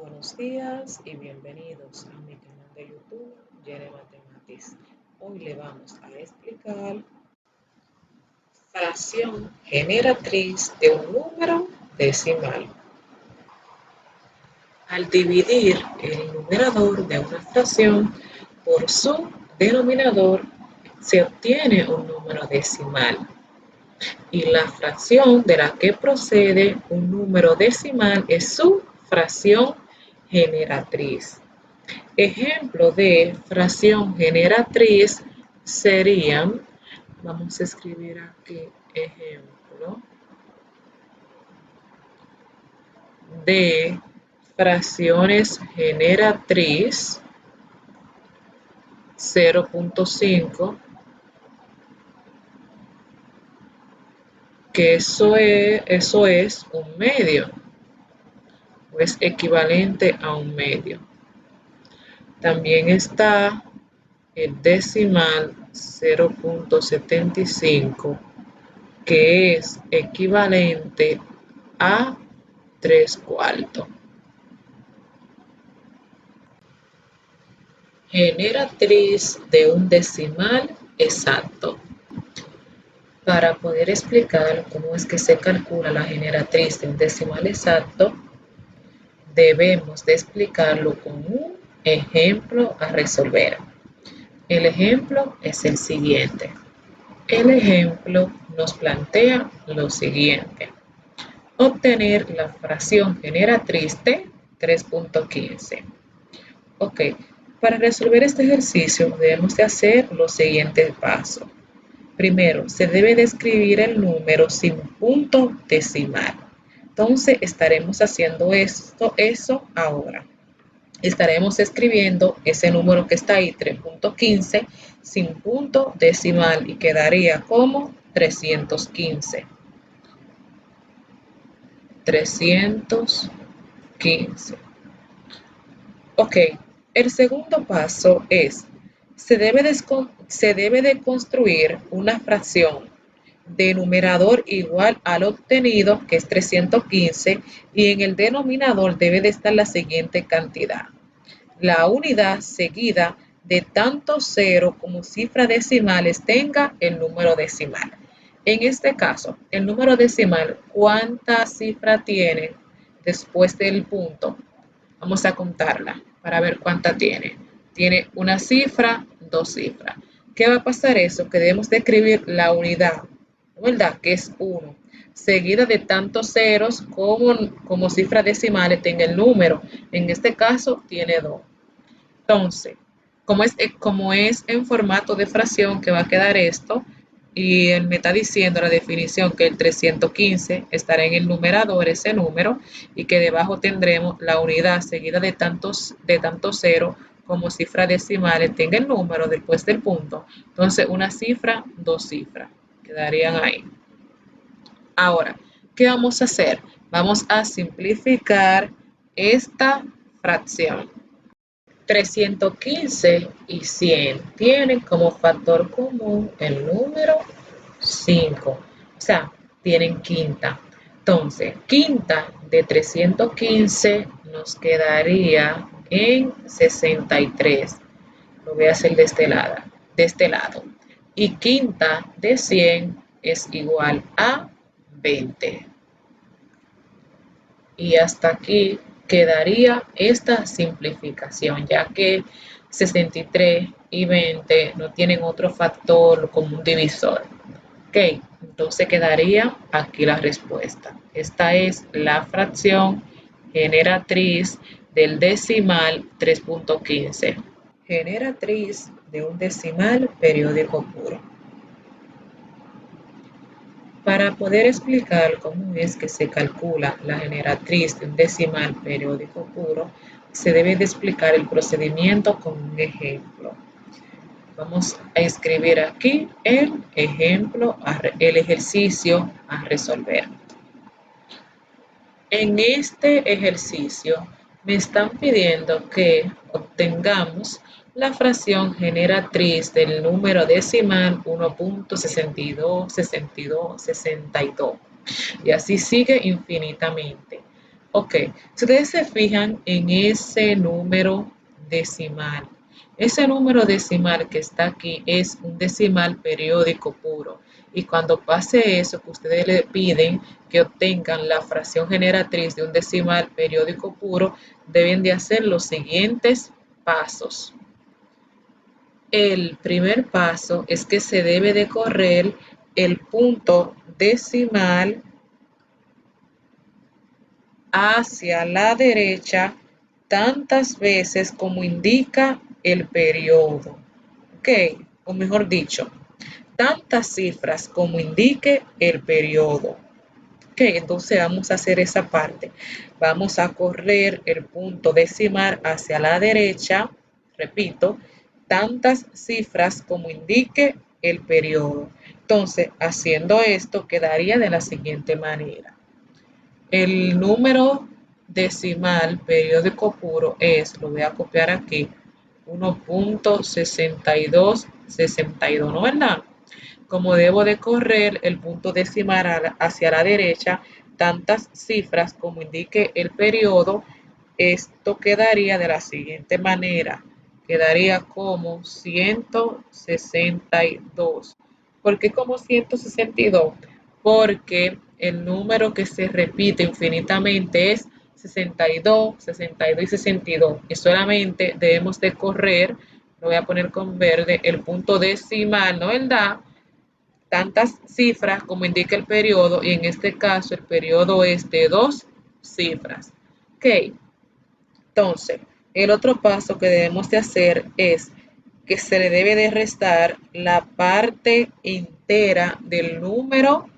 Buenos días y bienvenidos a mi canal de YouTube, Yere Mathematics. Hoy le vamos a explicar fracción generatriz de un número decimal. Al dividir el numerador de una fracción por su denominador, se obtiene un número decimal. Y la fracción de la que procede un número decimal es su fracción generatriz. Ejemplo de fracción generatriz serían, vamos a escribir aquí ejemplo de fracciones generatriz 0.5, que eso es un medio, o es equivalente a un medio. También está el decimal 0.75, que es equivalente a 3/4. Generatriz de un decimal exacto. Para poder explicar cómo es que se calcula la generatriz de un decimal exacto, debemos de explicarlo con un ejemplo a resolver. El ejemplo es el siguiente. El ejemplo nos plantea lo siguiente: obtener la fracción generatriz de 3.15. Ok, para resolver este ejercicio debemos de hacer los siguientes pasos. Primero, se debe de escribir el número sin punto decimal. Entonces estaremos haciendo eso ahora. Estaremos escribiendo ese número que está ahí, 3.15, sin punto decimal, y quedaría como 315. 315. Ok, el segundo paso es, se debe de construir una fracción de numerador igual al obtenido, que es 315, y en el denominador debe de estar la siguiente cantidad: la unidad seguida de tantos ceros como cifras decimales tenga el número decimal. En este caso, el número decimal, ¿cuántas cifras tiene después del punto? Vamos a contarla para ver cuánta tiene. Tiene una cifra, dos cifras. ¿Qué va a pasar eso? Que debemos de escribir la unidad, ¿verdad? Que es 1, seguida de tantos ceros como cifras decimales tenga el número. En este caso tiene 2. Entonces, como es en formato de fracción que va a quedar esto, y él me está diciendo la definición que el 315 estará en el numerador, ese número, y que debajo tendremos la unidad seguida de tantos ceros como cifras decimales tenga el número después del punto. Entonces, una cifra, dos cifras, quedarían ahí. Ahora, ¿qué vamos a hacer? Vamos a simplificar esta fracción. 315 y 100 tienen como factor común el número 5, o sea, tienen quinta. Entonces, quinta de 315 nos quedaría en 63. Lo voy a hacer de este lado. Y quinta de 100 es igual a 20. Y hasta aquí quedaría esta simplificación, ya que 63 y 20 no tienen otro factor como un divisor. Ok, entonces quedaría aquí la respuesta. Esta es la fracción generatriz del decimal 3.15. Generatriz de un decimal periódico puro. Para poder explicar cómo es que se calcula la generatriz de un decimal periódico puro, se debe de explicar el procedimiento con un ejemplo. Vamos a escribir aquí el ejercicio a resolver. En este ejercicio me están pidiendo que obtengamos la fracción generatriz del número decimal 1.62, 62, 62. Y así sigue infinitamente. Ok, si ustedes se fijan en ese número decimal, ese número decimal que está aquí es un decimal periódico puro. Y cuando pase eso, que ustedes le piden que obtengan la fracción generatriz de un decimal periódico puro, deben de hacer los siguientes pasos. El primer paso es que se debe de correr el punto decimal hacia la derecha tantas veces como indica el periodo. Ok, o mejor dicho, tantas cifras como indique el periodo. Ok, entonces vamos a hacer esa parte. Vamos a correr el punto decimal hacia la derecha, repito, tantas cifras como indique el periodo. Entonces, haciendo esto, quedaría de la siguiente manera. El número decimal periódico puro es, lo voy a copiar aquí, 1.6262, ¿no verdad? Como debo de correr el punto decimal hacia la derecha, tantas cifras como indique el periodo, esto quedaría de la siguiente manera. Quedaría como 162. ¿Por qué como 162? Porque el número que se repite infinitamente es 62, 62 y 62. Y solamente debemos de correr, lo voy a poner con verde, el punto decimal, ¿no verdad? Tantas cifras como indica el periodo, y en este caso el periodo es de 2 cifras. Ok, entonces el otro paso que debemos de hacer es que se le debe de restar la parte entera del número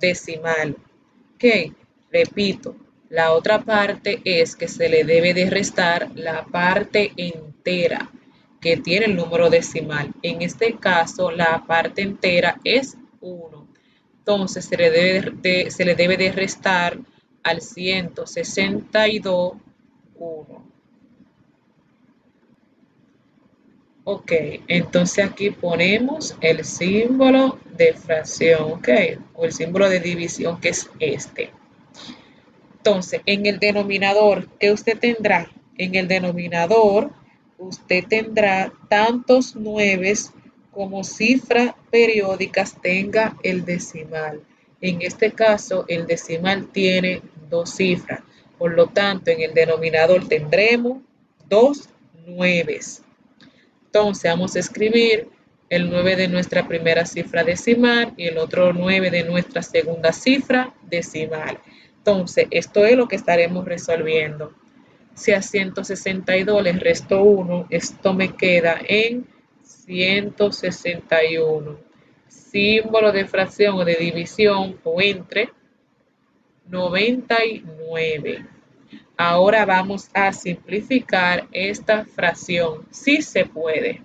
decimal. Ok, repito, la otra parte es que se le debe de restar la parte entera que tiene el número decimal. En este caso, la parte entera es 1. Entonces, se le debe de restar al 162 1. Ok, entonces aquí ponemos el símbolo de fracción, ok, o el símbolo de división que es este. Entonces, en el denominador, ¿qué usted tendrá? En el denominador, usted tendrá tantos nueves como cifras periódicas tenga el decimal. En este caso, el decimal tiene 2 cifras. Por lo tanto, en el denominador tendremos 2 nueves. Entonces, vamos a escribir el 9 de nuestra primera cifra decimal y el otro 9 de nuestra segunda cifra decimal. Entonces, esto es lo que estaremos resolviendo. Si a 162 le resto 1, esto me queda en 161. Símbolo de fracción o de división o entre 99. Ahora vamos a simplificar esta fracción, si se puede.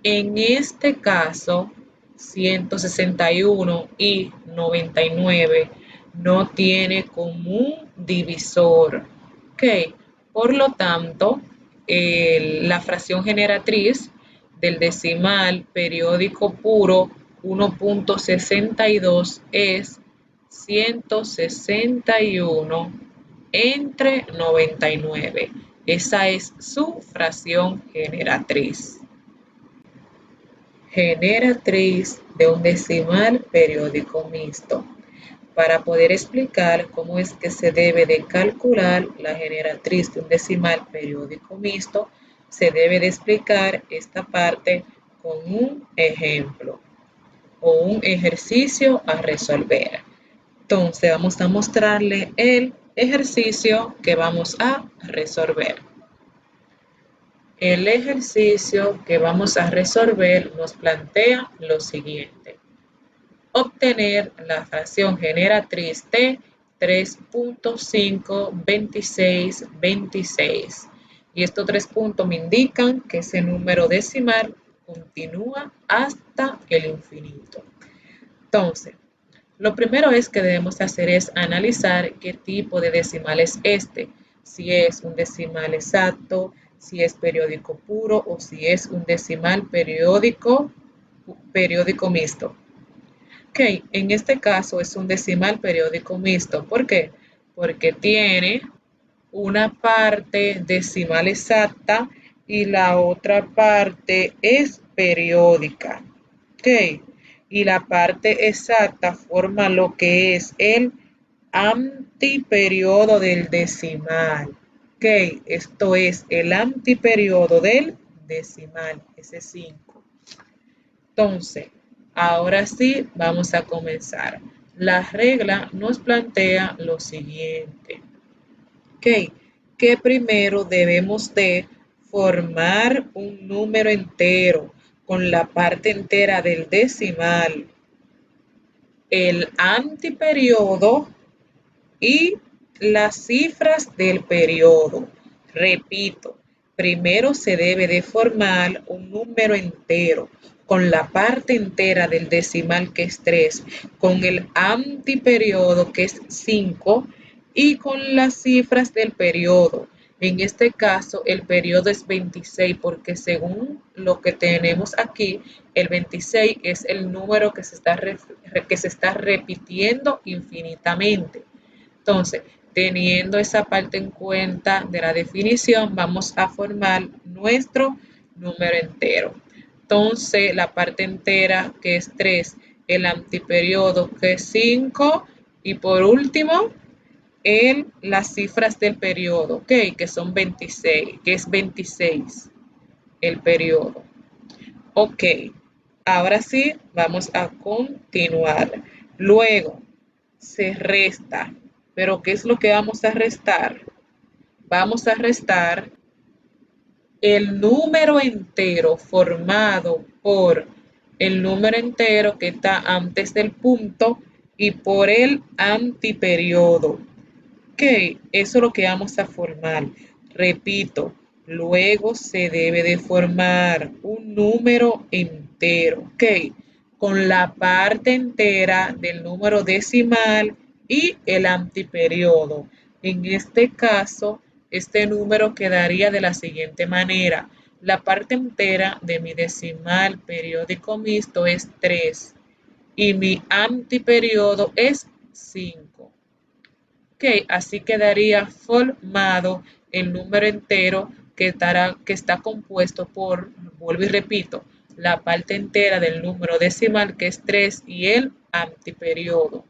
En este caso, 161 y 99 no tiene común divisor. Ok, por lo tanto, la fracción generatriz del decimal periódico puro 1.62 es 161 entre 99. Esa es su fracción generatriz. Generatriz de un decimal periódico mixto. Para poder explicar cómo es que se debe de calcular la generatriz de un decimal periódico mixto, se debe de explicar esta parte con un ejemplo o un ejercicio a resolver. Entonces vamos a mostrarle el ejercicio que vamos a resolver. El ejercicio que vamos a resolver nos plantea lo siguiente: obtener la fracción generatriz de 3.52626. Y estos 3 puntos me indican que ese número decimal continúa hasta el infinito. Entonces, lo primero es que debemos hacer es analizar qué tipo de decimal es este. Si es un decimal exacto, si es periódico puro o si es un decimal periódico mixto. Ok, en este caso es un decimal periódico mixto. ¿Por qué? porque tiene una parte decimal exacta y la otra parte es periódica. ¿Ok? Y la parte exacta forma lo que es el antiperiodo del decimal. ¿Ok? Esto es el antiperiodo del decimal, ese 5. Entonces, ahora sí vamos a comenzar. La regla nos plantea lo siguiente. ¿Ok? Que primero debemos de formar un número entero con la parte entera del decimal, el antiperiodo y las cifras del periodo. Repito, primero se debe de formar un número entero con la parte entera del decimal que es 3, con el antiperiodo que es 5 y con las cifras del periodo. En este caso, el periodo es 26 porque según lo que tenemos aquí, el 26 es el número que se está repitiendo infinitamente. Entonces, teniendo esa parte en cuenta de la definición, vamos a formar nuestro número entero. Entonces, la parte entera que es 3, el antiperiodo que es 5 y por último, las cifras del periodo, ¿ok? Que son 26, que es 26 el periodo. Ok, ahora sí, vamos a continuar. Luego, se resta. Pero ¿qué es lo que vamos a restar? Vamos a restar el número entero formado por el número entero que está antes del punto y por el antiperiodo. Ok, eso es lo que vamos a formar. Repito, luego se debe de formar un número entero, ok, con la parte entera del número decimal y el antiperiodo. En este caso, este número quedaría de la siguiente manera. La parte entera de mi decimal periódico mixto es 3 y mi antiperiodo es 5. Ok, así quedaría formado el número entero que está compuesto por, vuelvo y repito, la parte entera del número decimal que es 3 y el antiperiodo.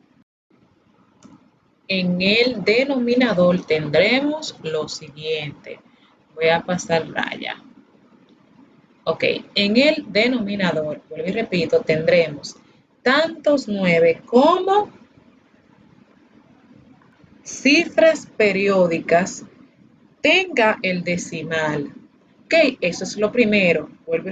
En el denominador tendremos lo siguiente. Voy a pasar raya. Ok, en el denominador, vuelvo y repito, tendremos tantos 9 como cifras periódicas tenga el decimal. Ok, eso es lo primero. Vuelvo y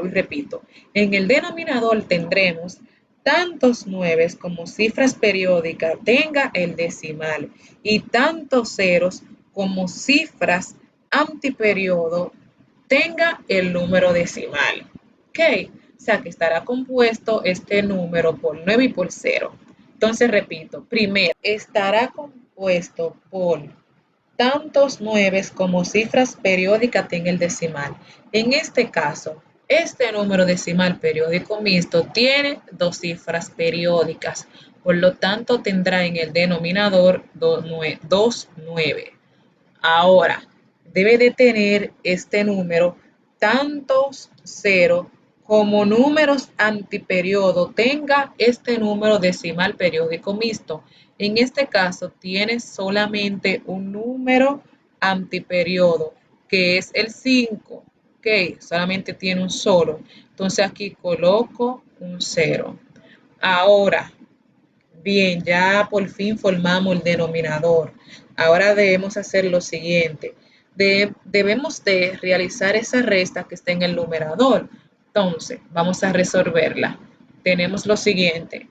repito. En el denominador tendremos tantos 9 como cifras periódicas tenga el decimal y tantos ceros como cifras antiperiodo tenga el número decimal. Ok, o sea que estará compuesto este número por 9 y por 0. Entonces repito, primero estará compuesto por tantos 9 como cifras periódicas en el decimal. En este caso, este número decimal periódico mixto tiene dos cifras periódicas, por lo tanto tendrá en el denominador 2,9. Ahora, debe de tener este número tantos 0 como números antiperiodo tenga este número decimal periódico mixto. En este caso tiene solamente un número antiperiodo que es el 5, ok, solamente tiene un solo. Entonces aquí coloco un 0. Ahora, bien, ya por fin formamos el denominador. Ahora debemos hacer lo siguiente. Debemos de realizar esa resta que está en el numerador. Entonces, vamos a resolverla. Tenemos lo siguiente.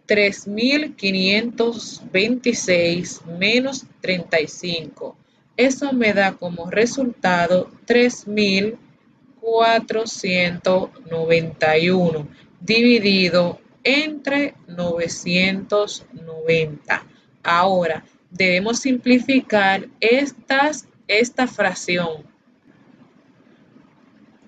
3.526 menos 35. Eso me da como resultado 3.491 dividido entre 990. Ahora, debemos simplificar esta fracción.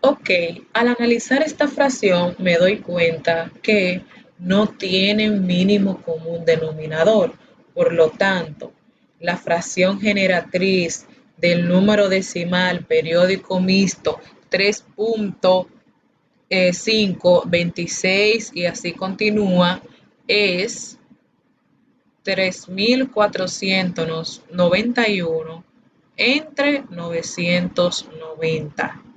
Ok, al analizar esta fracción me doy cuenta que no tiene mínimo común denominador. Por lo tanto, la fracción generatriz del número decimal periódico mixto 3.5, 26 y así continúa, es 3.491 entre 990.